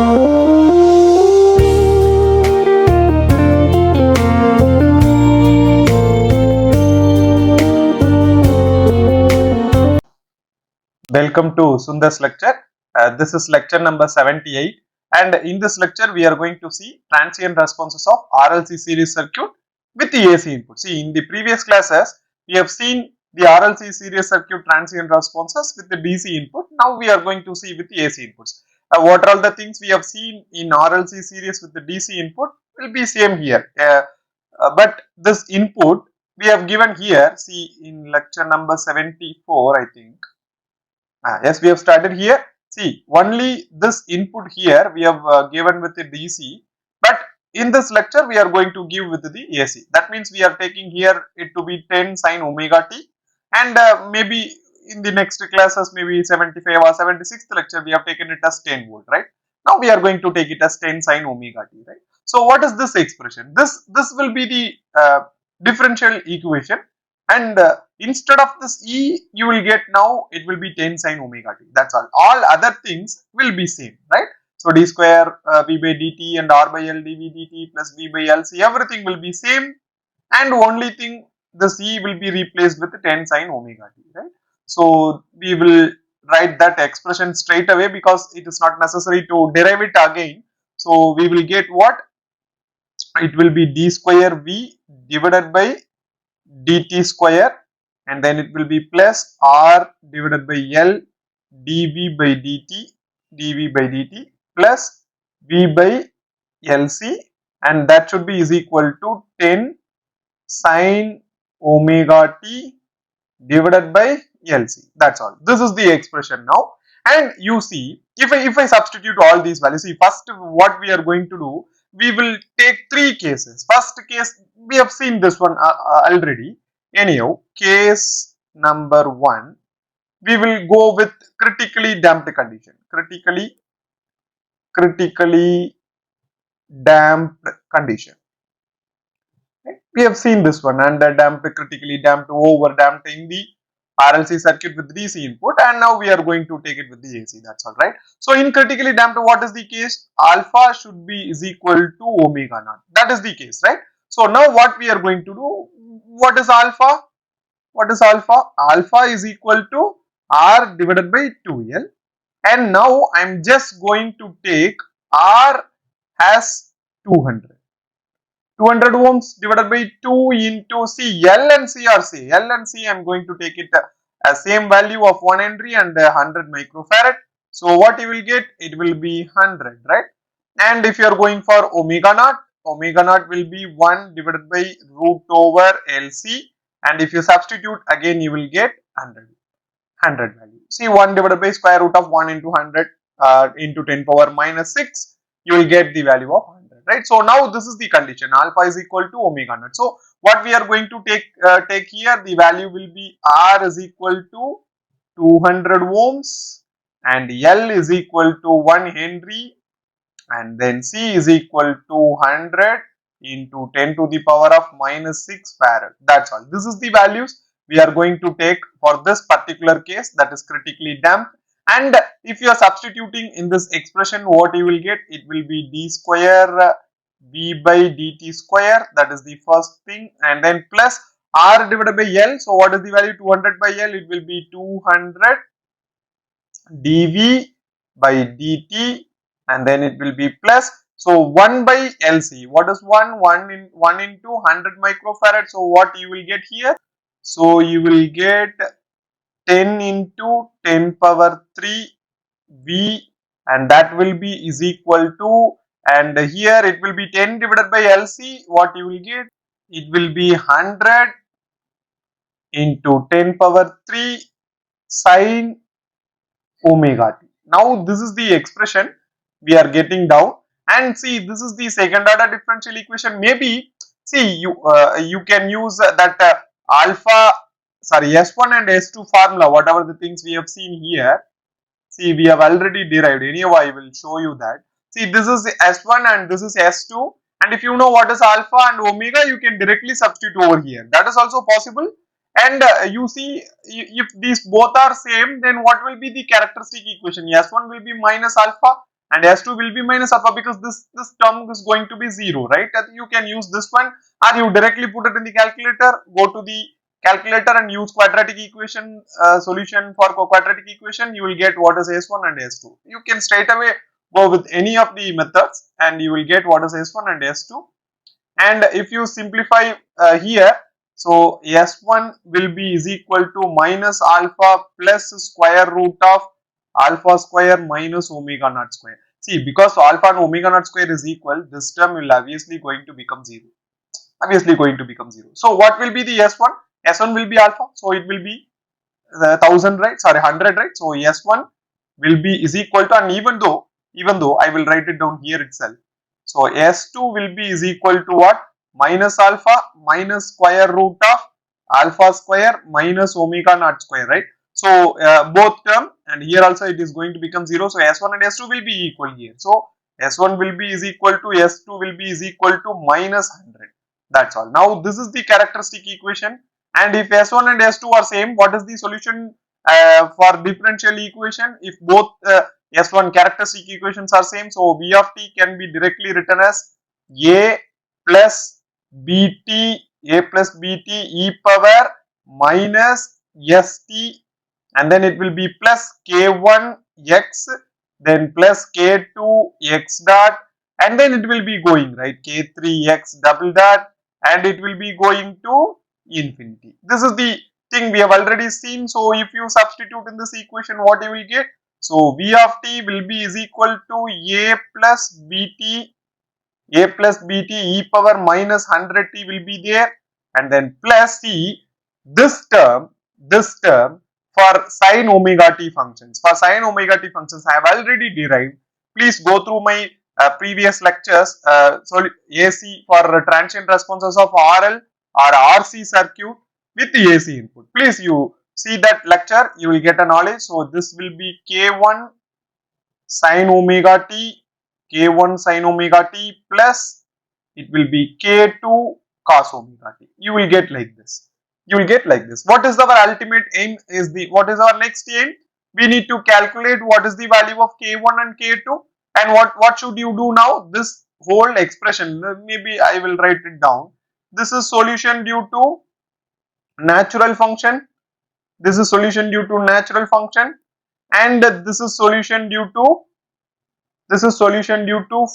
Welcome to Sundar's lecture. This is lecture number 78, and in this lecture we are going to see transient responses of RLC series circuit with the AC input. See, in the previous classes we have seen the RLC series circuit transient responses with the DC input. Now we are going to see with the AC inputs. What are all the things we have seen in RLC series with the DC input will be same here. But this input we have given here, see in lecture number 74 I think. Yes, we have started here. See, only this input here we have given with the DC, but in this lecture we are going to give with the AC. That means we are taking here it to be 10 sine omega t, and maybe in the next classes, maybe 75 or 76th lecture, we have taken it as 10 volt, right? Now we are going to take it as 10 sine omega t, right? So what is this expression? This will be the differential equation, and instead of this E you will get now it will be 10 sine omega t. That's all other things will be same, right? So d square v by dt and r by l dv dt plus v by l c, everything will be same, and only thing the c will be replaced with 10 sine omega t, right? So we will write that expression straight away because it is not necessary to derive it again. So we will get what? It will be d square v divided by dt square, and then it will be plus r divided by l dv by dt plus v by lc, and that should be is equal to 10 sine omega t divided by lc. That's all. This is the expression now. And you see, if I substitute all these values, see, first what we are going to do, we will take three cases. First case, we have seen this one already. Anyhow, case number 1, we will go with critically damped condition. Critically damped condition. We have seen this one, under damped, critically damped, over damped in the RLC circuit with DC input, and now we are going to take it with the AC. That's all, right? So in critically damped, what is the case? Alpha should be is equal to omega naught. That is the case, right? So now what we are going to do? What is alpha? What is alpha? Alpha is equal to R divided by 2L, and now I am just going to take R as 200. 200 ohms divided by 2 into C. L and C are same. L and C I am going to take it as same value of 1 Henry and 100 microfarad. So what you will get? It will be 100, right? And if you are going for omega naught will be 1 divided by root over LC, and if you substitute again you will get 100 value. See, 1 divided by square root of 1 into 100 into 10 power minus 6, you will get the value of 100, right? So now this is the condition, alpha is equal to omega naught. So what we are going to take here, the value will be R is equal to 200 ohms and L is equal to 1 Henry, and then C is equal to 100 into 10 to the power of minus 6 farad. That's all. This is the values we are going to take for this particular case, that is critically damped. And if you are substituting in this expression, what you will get? It will be d square v by dt square, that is the first thing, and then plus R divided by L. So what is the value? 200 by L, it will be 200 dv by dt, and then it will be plus, so 1 by LC. What is 1 into 100 microfarad? So what you will get here? So you will get 10 into 10 power 3 V, and that will be is equal to, and here it will be 10 divided by LC. What you will get? It will be 100 into 10 power 3 sine omega t. Now this is the expression we are getting down, and see, this is the second order differential equation. Maybe see, you can use that alpha, sorry, S1 and S2 formula, whatever the things we have seen here. See, we have already derived. Anyhow, I will show you that. See, this is S1 and this is S2, and if you know what is alpha and omega, you can directly substitute over here. That is also possible. And you see, if these both are same, then what will be the characteristic equation? S1 will be minus alpha and S2 will be minus alpha, because this term is going to be 0, right? You can use this one, or you directly put it in the calculator, go to the calculator and use quadratic equation solution for quadratic equation. You will get what is S1 and S2. You can straight away go with any of the methods and you will get what is S1 and S2. And if you simplify here, so S1 will be is equal to minus alpha plus square root of alpha square minus omega naught square. See, because alpha and omega naught square is equal, this term will obviously going to become 0. Obviously going to become 0. So what will be the S1? S1 will be alpha, so it will be 1000, right? Sorry, 100, right? So S1 will be is equal to, and even though I will write it down here itself. So S2 will be is equal to what? Minus alpha minus square root of alpha square minus omega naught square, right? So both term, and here also it is going to become 0. So S1 and S2 will be equal here. So S1 will be is equal to S2 will be is equal to minus 100. That's all. Now this is the characteristic equation, and if S1 and S2 are same, what is the solution for differential equation? If both S1 characteristic equations are same, so V of t can be directly written as A plus BT, A plus BT e power minus ST, and then it will be plus K1 x, then plus K2 x dot, and then it will be going, right, K3 x double dot, and it will be going to infinity. This is the thing we have already seen. So if you substitute in this equation, what you will get? So V of t will be is equal to A plus BT e power minus 100t will be there, and then plus C, this term for sin omega t functions. For sin omega t functions I have already derived. Please go through my previous lectures. So AC for transient responses of RL or RC circuit with the AC input. Please you see that lecture, you will get a knowledge. So this will be K1 sin omega t, K1 sin omega t plus it will be K2 cos omega t. You will get like this. You will get like this. What is our ultimate aim? What is our next aim? We need to calculate what is the value of K1 and K2, and what should you do now? This whole expression, maybe I will write it down. This is solution due to natural function. This is solution due to natural function, and this is solution due to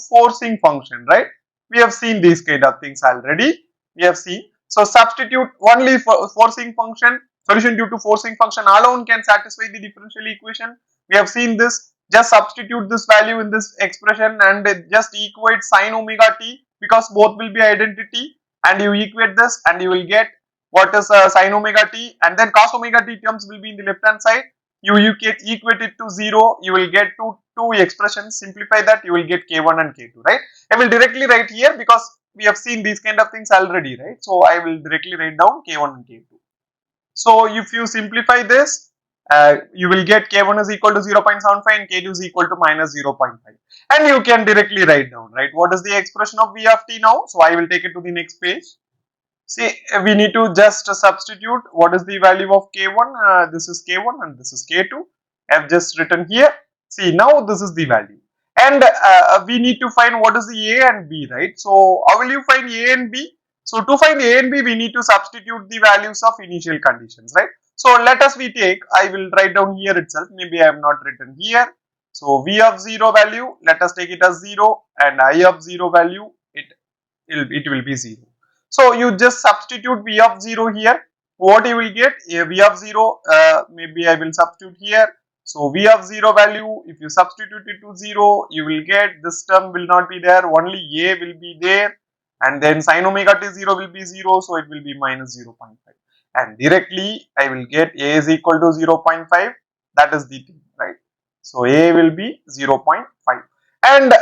forcing function, right? We have seen these kind of things already. We have seen. So substitute only for forcing function, solution due to forcing function alone can satisfy the differential equation. We have seen this. Just substitute this value in this expression and just equate sin omega t, because both will be identity, and you equate this and you will get what is sin omega t, and then cos omega t terms will be in the left hand side. You equate it to 0, you will get two expressions. Simplify that, you will get K1 and K2, right? I will directly write here because we have seen these kind of things already, right? So I will directly write down K1 and K2. So if you simplify this, you will get K1 is equal to 0.75 and K2 is equal to minus 0.5, and you can directly write down, right, what is the expression of V of t now. So I will take it to the next page. See, we need to just substitute what is the value of K1. This is K1 and this is K2. I have just written here. See, now this is the value, and we need to find what is the A and B, right? So how will you find A and B? So to find A and B, we need to substitute the values of initial conditions, right? So let us I will write down here itself. Maybe I have not written here. So V of 0 value, let us take it as 0, and I of 0 value, it will be 0. So you just substitute V of 0 here. What you will get? A V of 0, maybe I will substitute here. So V of 0 value, if you substitute it to 0, you will get this term will not be there, only A will be there, and then sin omega t 0 will be 0, so it will be minus 0.5. And directly I will get A is equal to 0.5, that is the thing, right? So A will be 0.5. And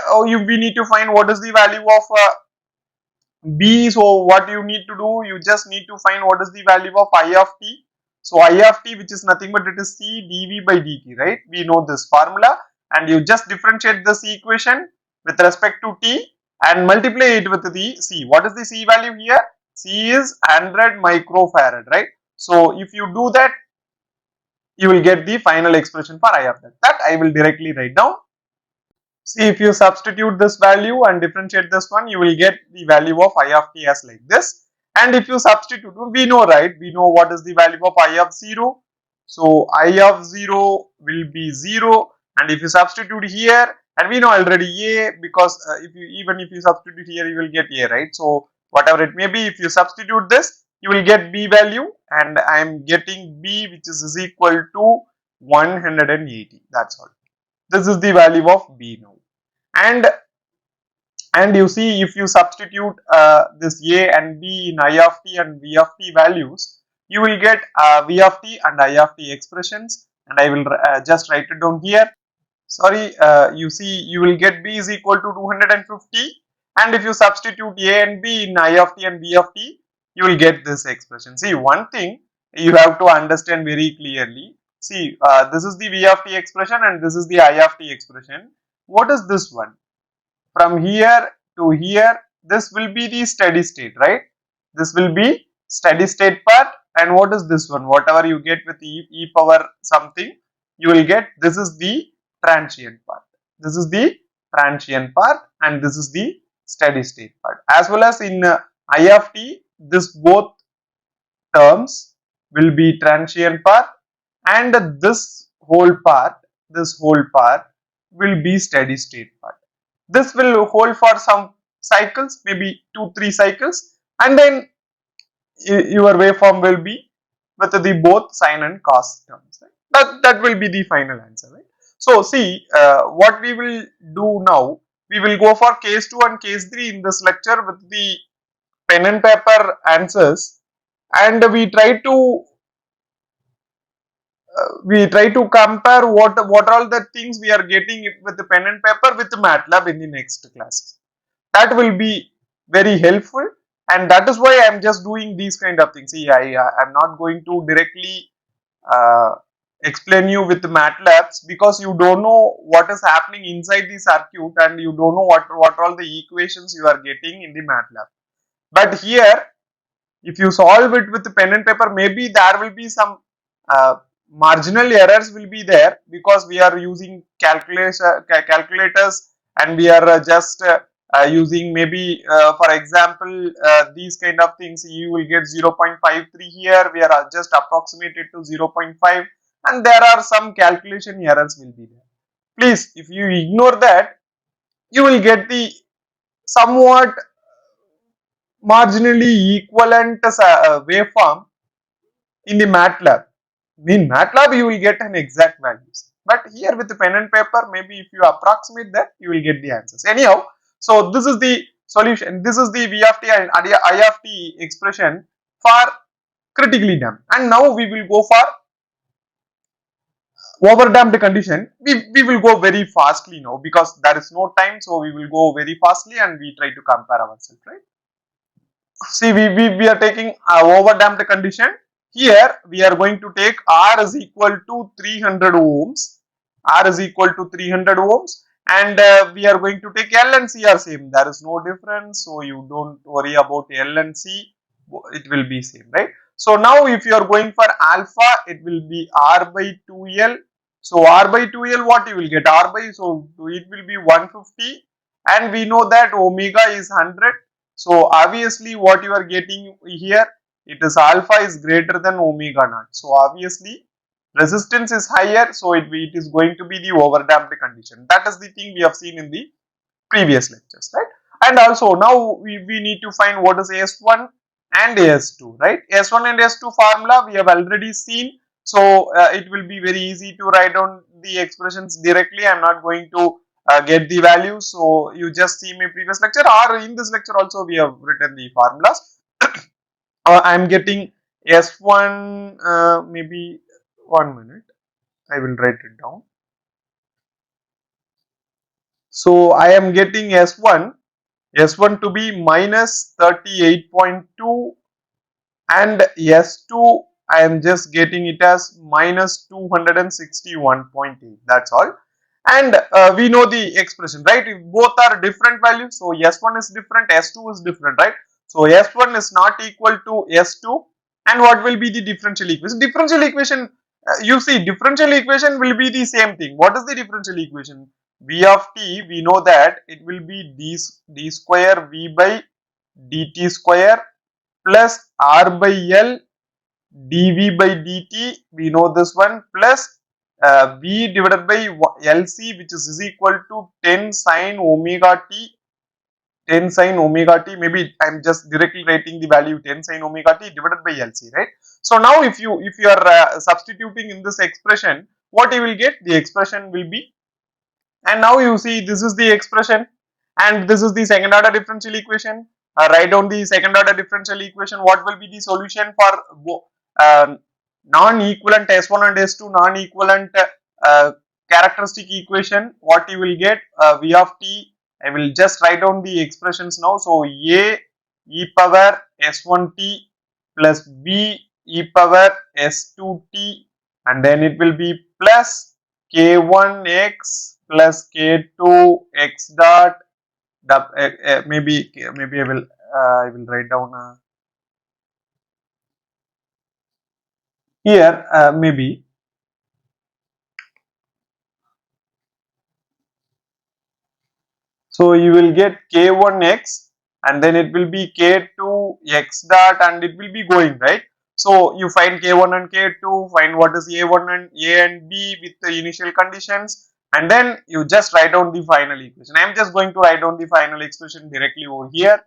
we need to find what is the value of B. So what you need to do, you just need to find what is the value of I of t. So I of t, which is nothing but it is C dV by dt, right? We know this formula, and you just differentiate this equation with respect to t and multiply it with the C. What is the C value here? C is 100 microfarad, right? So if you do that, you will get the final expression for I of that. That I will directly write down. See, if you substitute this value and differentiate this one, you will get the value of I of t as like this. And if you substitute, we know, right? We know what is the value of I of 0. So I of 0 will be 0. And if you substitute here, and we know already a, because even if you substitute here, you will get a, right? So whatever it may be, if you substitute this, you will get b value, and I am getting b, which is equal to 180. That's all. This is the value of b now. And you see, if you substitute this a and b in I of t and v of t values, you will get v of t and I of t expressions, and I will just write it down here. Sorry, you see, you will get b is equal to 250, and if you substitute a and b in I of t and v of t, you will get this expression. See, one thing you have to understand very clearly. See, this is the v of t expression and this is the I of t expression. What is this one? From here to here, this will be the steady state, right? This will be steady state part. And what is this one? Whatever you get with e power something, you will get, this is the transient part. This is the transient part, and this is the steady state part. As well as in I of t, this both terms will be transient part, and this whole part will be steady state part. This will hold for some cycles, maybe 2-3 cycles, and then your waveform will be with the both sine and cos terms. Right? That will be the final answer. Right? So see, what we will do now, we will go for case 2 and case 3 in this lecture with the pen and paper answers, and we try to compare what are all the things we are getting with the pen and paper with MATLAB in the next classes. That will be very helpful, and that is why I am just doing these kind of things. See, I am not going to directly explain you with MATLABs, because you don't know what is happening inside the circuit, and you don't know what are all the equations you are getting in the MATLAB. But here, if you solve it with pen and paper, maybe there will be some marginal errors will be there, because we are using calculators, and we are just using maybe for example these kind of things. You will get 0.53 here, we are just approximated to 0.5, and there are some calculation errors will be there. Please, if you ignore that, you will get the somewhat marginally equivalent waveform in the MATLAB. In MATLAB, you will get an exact values. But here with the pen and paper, maybe if you approximate that, you will get the answers. Anyhow, so this is the solution. This is the V of t and I of t expression for critically damped. And now we will go for overdamped condition. We will go very fastly now, because there is no time. So we will go very fastly and we try to compare ourselves, right? See, we are taking a overdamped condition. Here we are going to take R is equal to 300 ohms. R is equal to 300 ohms, and we are going to take L and C are same. There is no difference, so you don't worry about L and C. It will be same, right? So now if you are going for alpha, it will be R by 2L. So R by 2L, what you will get? R by, so it will be 150, and we know that omega is 100. So obviously what you are getting here, it is alpha is greater than omega naught. So obviously resistance is higher, so it is going to be the overdamped condition. That is the thing we have seen in the previous lectures, right? And also now we need to find what is S1 and S2, right? S1 and S2 formula we have already seen. So it will be very easy to write down the expressions directly. I am not going to get the values, so you just see my previous lecture, or in this lecture also we have written the formulas. I am getting S1, maybe 1 minute, I will write it down. So I am getting S1 to be minus 38.2, and S2 I am just getting it as minus 261.8. That's all. And we know the expression, right? If both are different values, so S1 is different, S2 is different, right? So S1 is not equal to S2, and what will be the differential equation? Differential equation, you see, differential equation will be the same thing. What is the differential equation? V of t, we know that it will be d square v by dt square plus r by l dv by dt, we know this one, plus v divided by lc, which is equal to 10 sine omega t, 10 sine omega t, maybe I'm just directly writing the value 10 sine omega t divided by lc, right? So now if you are substituting in this expression, what you will get, the expression will be, and now you see this is the expression and this is the second order differential equation. Write down the second order differential equation. What will be the solution for uh, non-equivalent S1 and S2 non-equivalent uh, characteristic equation? What you will get, V of t, I will just write down the expressions now. So A e power S1t plus B e power S2t, and then it will be plus k1x plus k2 x dot, maybe I will write down here, maybe, so you will get k1x and then it will be k2 x dot and it will be going, right? So you find k1 and k2, find what is a1 and a and b with the initial conditions, and then you just write down the final equation. I am just going to write down the final expression directly over here.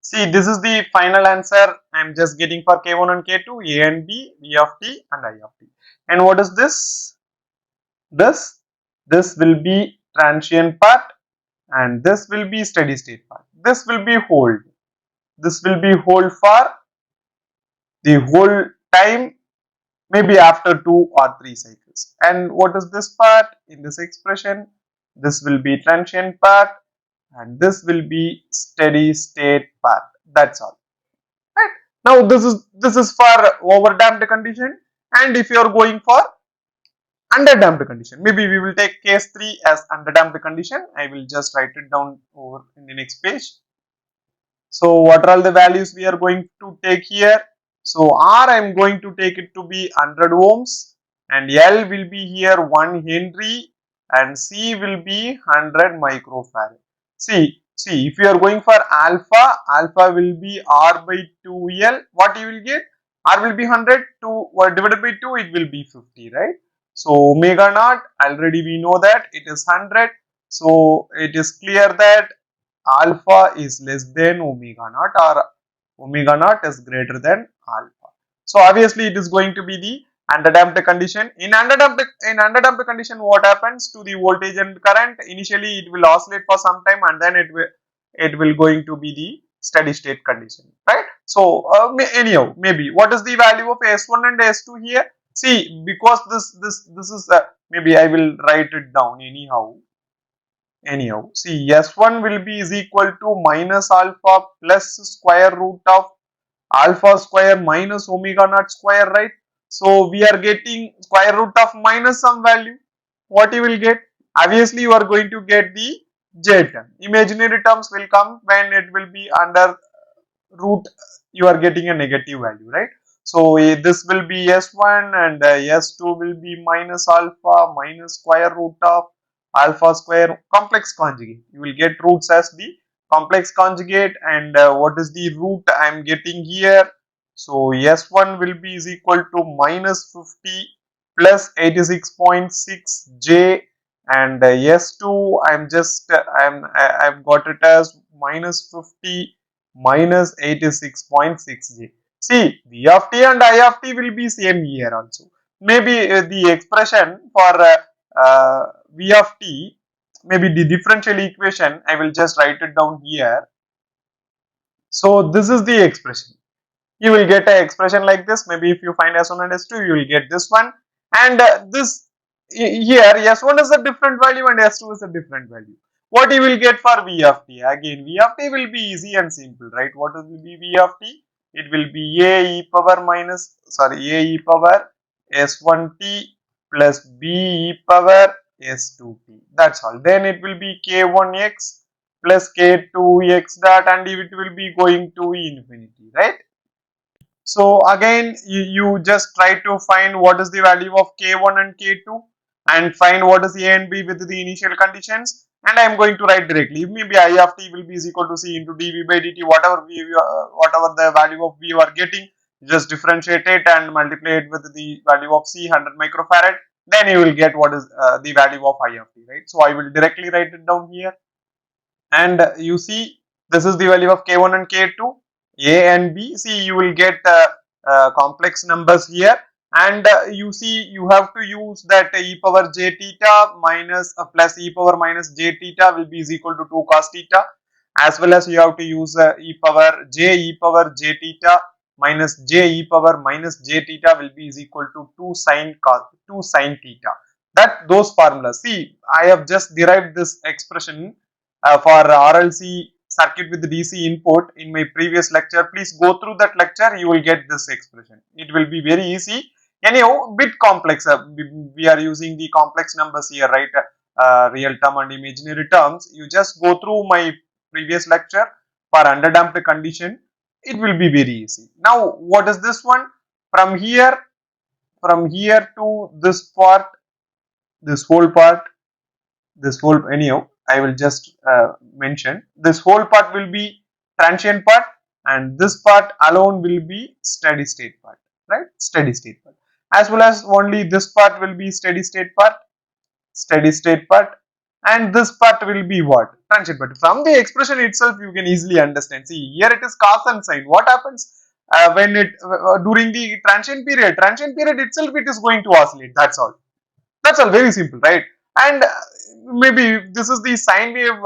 See, this is the final answer I am just getting for k1 and k2, a and b, v of t and I of t. And what is this? This will be transient part and this will be steady state part. This will be hold. This will be hold for the whole time, maybe after 2 or 3 cycles. And what is this part in this expression? This will be transient part and this will be steady state part. That's all. Right? Now this is for overdamped condition, and if you are going for underdamped condition, maybe we will take case 3 as underdamped condition. I will just write it down over in the next page. So what are all the values we are going to take here? So R I am going to take it to be 100 ohms and L will be here 1 Henry and C will be 100 microfarad. See, if you are going for alpha will be R by 2L. What you will get? R will be 100, divided by 2, it will be 50, right? So omega naught, already we know that it is 100. So it is clear that alpha is less than omega naught or omega naught is greater than alpha. So obviously it is going to be the underdamped condition. In underdamped condition, what happens to the voltage and current? Initially it will oscillate for some time and then it will going to be the steady state condition, right? So anyhow, maybe what is the value of S1 and S2 here? See, because this is maybe I will write it down anyhow. See, S1 will be is equal to minus alpha plus square root of alpha square minus omega naught square, right? So we are getting square root of minus some value. What you will get? Obviously you are going to get the j term. Imaginary terms will come when it will be under root, you are getting a negative value, right? So this will be S1 and S2 will be minus alpha minus square root of alpha square complex conjugate. You will get roots as the complex conjugate, and what is the root I am getting here? So S1 will be is equal to minus 50 plus 86.6 J, and S2 I've got it as minus 50 minus 86.6 J. See, V of t and I of t will be same here also. Maybe the expression for V of t, maybe the differential equation, I will just write it down here. So this is the expression. You will get an expression like this. Maybe if you find S1 and S2, you will get this one. And this here, S1 is a different value and S2 is a different value. What you will get for V of t? Again, V of t will be easy and simple, right? What will be V of t? It will be A e power S1t plus B e power S2t. That's all. Then it will be K1x plus K2x dot, and it will be going to infinity, right? So again, you just try to find what is the value of K1 and K2. and find what is A and B with the initial conditions, and I am going to write directly. Maybe I of t will be is equal to C into dV by dt, whatever the value of V you are getting, just differentiate it and multiply it with the value of C, 100 microfarad, then you will get what is the value of I of t, right? So I will directly write it down here, and you see this is the value of K1 and K2, A and B. See, you will get complex numbers here, and you see you have to use that e power j theta minus plus e power minus j theta will be is equal to 2 cos theta, as well as you have to use e power j theta minus j e power minus j theta will be is equal to 2 sin theta. That those formulas. See, I have just derived this expression for RLC circuit with DC input in my previous lecture. Please go through that lecture, you will get this expression. It will be very easy. Anyhow, bit complex. We are using the complex numbers here, right? Real term and imaginary terms. You just go through my previous lecture for underdamped condition. It will be very easy. Now, what is this one? From here to this part, this whole part, anyhow, I will just mention this whole part will be transient part, and this part alone will be steady state part, right? Steady state part, as well as only this part will be steady state part, and this part will be what? Transient part. From the expression itself you can easily understand. See, here it is cos and sine. What happens when it during the transient period? Transient period itself it is going to oscillate. That's all. That's all, very simple, right? And maybe this is the sine wave,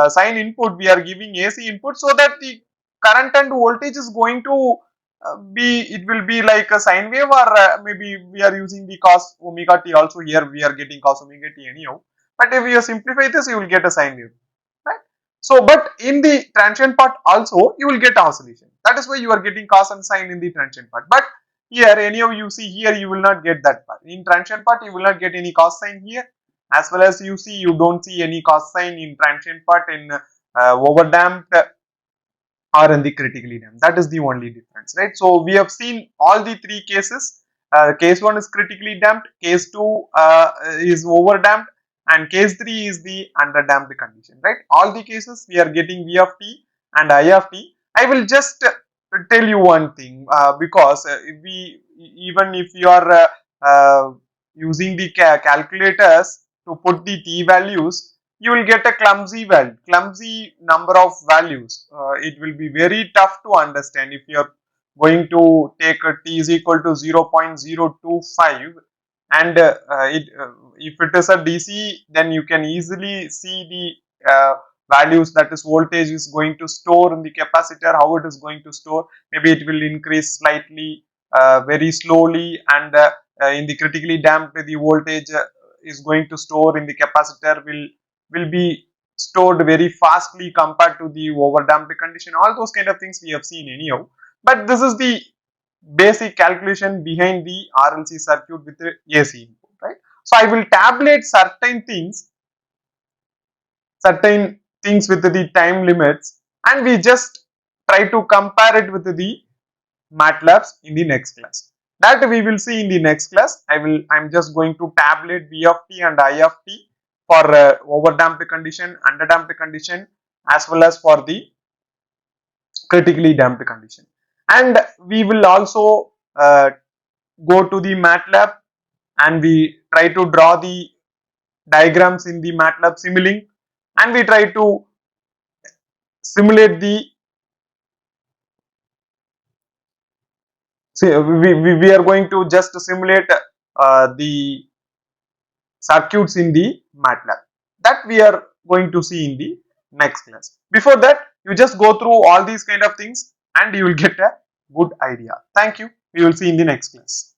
sine input. We are giving AC input so that the current and voltage is going to it will be like a sine wave, or maybe we are using the cos omega t also. Here we are getting cos omega t anyhow. But if you simplify this, you will get a sine wave, right? So, but in the transient part also, you will get oscillation. That is why you are getting cos and sine in the transient part. But here, anyhow, you see here, you will not get that part. In transient part, you will not get any cos sign here, as well as you see, you don't see any cos sign in transient part in overdamped or in the critically damped. That is the only difference, right? So we have seen all the three cases. Case 1 is critically damped, case 2 is overdamped, and case 3 is the underdamped condition, right? All the cases we are getting V of t and I of t. I will just tell you one thing, because even if you are using the calculators to put the t values, you will get a clumsy number of values. It will be very tough to understand if you are going to take a t is equal to 0.025, and if it is a DC, then you can easily see the values, that is voltage is going to store in the capacitor, how it is going to store. Maybe it will increase slightly, very slowly, and in the critically damped, the voltage is going to store in the capacitor will be stored very fastly compared to the overdamped condition. All those kind of things we have seen anyhow. But this is the basic calculation behind the RLC circuit with the AC input, right? So I will tabulate certain things with the time limits, and we just try to compare it with the MATLABs in the next class. That we will see in the next class. I'm just going to tabulate V of t and I of t for overdamped condition, underdamped condition, as well as for the critically damped condition. And we will also go to the MATLAB, and we try to draw the diagrams in the MATLAB Simulink, and we try to simulate the we are going to just simulate the circuits in the MATLAB. That we are going to see in the next class. Before that, you just go through all these kind of things and you will get a good idea. Thank you. We will see in the next class.